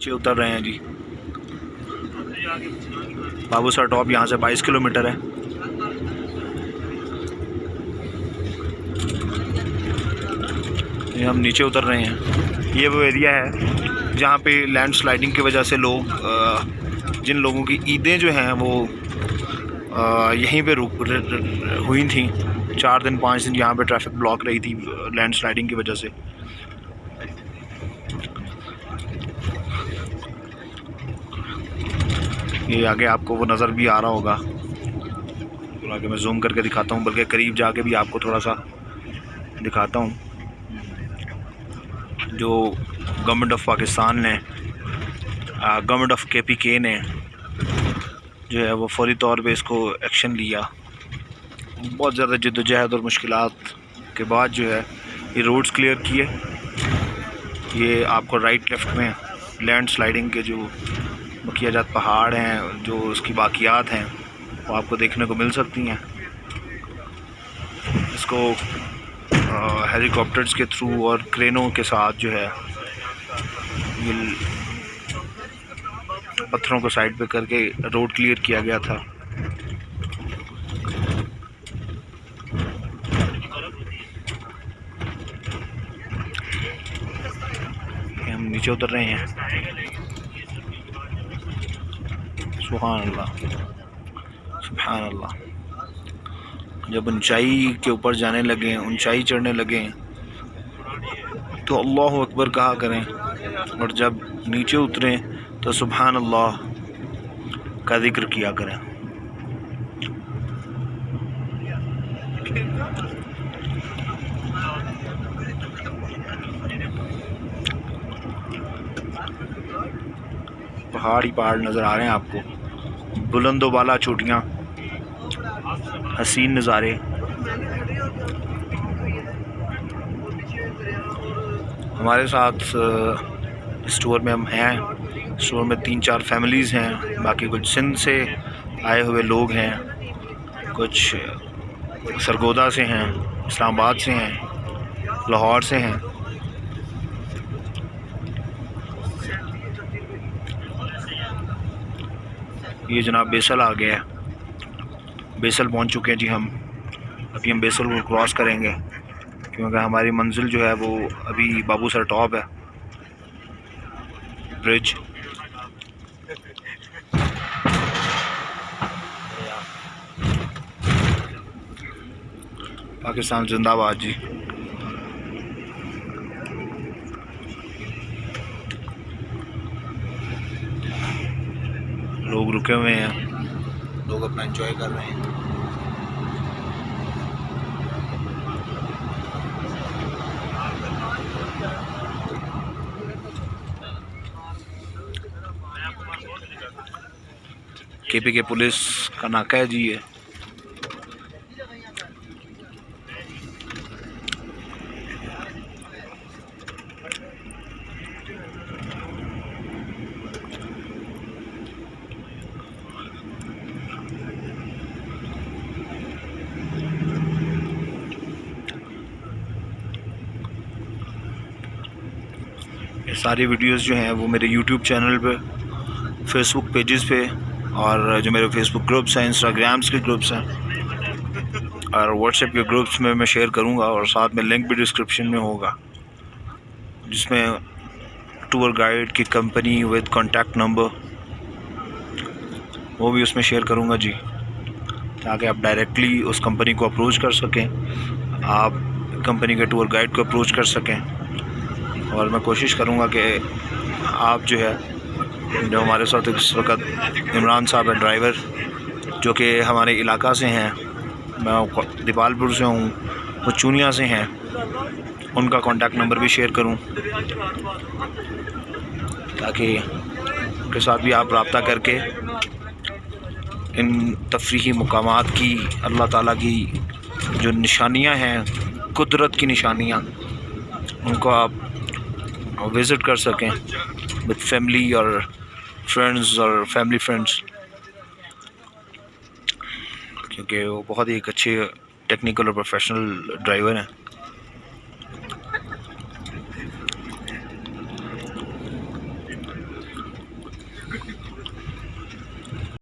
नीचे उतर रहे हैं जी। बाबूसर टॉप यहाँ से 22 किलोमीटर है। ये हम नीचे उतर रहे हैं। ये वो एरिया है जहाँ पे लैंड स्लाइडिंग की वजह से लोग जिन लोगों की ईदें जो हैं वो यहीं पे हुई थी। 4 दिन 5 दिन यहाँ पे ट्रैफिक ब्लॉक रही थी लैंड स्लाइडिंग की वजह से। ये आगे आपको वो नज़र भी आ रहा होगा, थोड़ा आगे मैं जूम करके दिखाता हूँ, बल्कि करीब जाके भी आपको थोड़ा सा दिखाता हूँ। जो गवर्नमेंट ऑफ पाकिस्तान ने, गवर्नमेंट ऑफ KPK ने जो है वो फौरी तौर पे इसको एक्शन लिया। बहुत ज़्यादा जद्दोजहद और मुश्किलात के बाद जो है ये रोड्स क्लियर किए। ये आपको राइट लेफ़्ट में लैंड स्लाइडिंग के जो बकियाजात पहाड़ हैं, जो उसकी बाकियात हैं, वो आपको देखने को मिल सकती हैं। इसको हेलीकॉप्टर्स के थ्रू और क्रेनों के साथ जो है ये पत्थरों को साइड पे करके रोड क्लियर किया गया था। हम नीचे उतर रहे हैं। सुभान अल्लाह, सुभान अल्लाह। जब ऊंचाई के ऊपर जाने लगे, ऊंचाई चढ़ने लगे तो अल्लाह अकबर कहा करें, और जब नीचे उतरें तो सुभान अल्लाह का जिक्र किया करें। पहाड़ ही पहाड़ नज़र आ रहे हैं आपको, बुलंदो वाला चोटियाँ, हसीन नज़ारे। हमारे साथ स्टोर में हम हैं। स्टोर में 3-4 फैमिलीज़ हैं, बाकी कुछ सिंध से आए हुए लोग हैं, कुछ सरगोदा से हैं, इस्लामाबाद से हैं, लाहौर से हैं। ये जनाब बेसल आ गया है, बेसल पहुंच चुके हैं जी हम। अभी हम बेसल को क्रॉस करेंगे क्योंकि हमारी मंजिल जो है वो अभी बाबूसर टॉप है, ब्रिज। पाकिस्तान जिंदाबाद जी। लोग रुके हुए हैं, लोग अपना एंजॉय कर रहे हैं। KPK पुलिस का नाका है जी ये। ये सारी वीडियोस जो हैं वो मेरे YouTube चैनल पे, फेसबुक पेजेस पे, और जो मेरे फेसबुक ग्रुप्स हैं, इंस्टाग्राम्स के ग्रुप्स हैं और व्हाट्सएप के ग्रुप्स में मैं शेयर करूंगा, और साथ में लिंक भी डिस्क्रिप्शन में होगा जिसमें टूर गाइड की कंपनी विद कॉन्टैक्ट नंबर वो भी उसमें शेयर करूंगा जी, ताकि आप डायरेक्टली उस कंपनी को अप्रोच कर सकें, आप कंपनी के टूर गाइड को अप्रोच कर सकें। और मैं कोशिश करूंगा कि आप जो है, जो हमारे साथ इस वक्त इमरान साहब है ड्राइवर, जो कि हमारे इलाका से हैं, मैं दीपालपुर से हूँ, वो चूनिया से हैं, उनका कॉन्टैक्ट नंबर भी शेयर करूँ ताकि उनके साथ भी आप रब्ता करके इन तफरीही मुकामात की, अल्लाह ताला की जो निशानियाँ हैं, कुदरत की निशानियाँ, उनको आप विज़िट कर सकें विद फैमिली और फ्रेंड्स और फैमिली फ्रेंड्स, क्योंकि वो बहुत ही एक अच्छे टेक्निकल और प्रोफेशनल ड्राइवर हैं।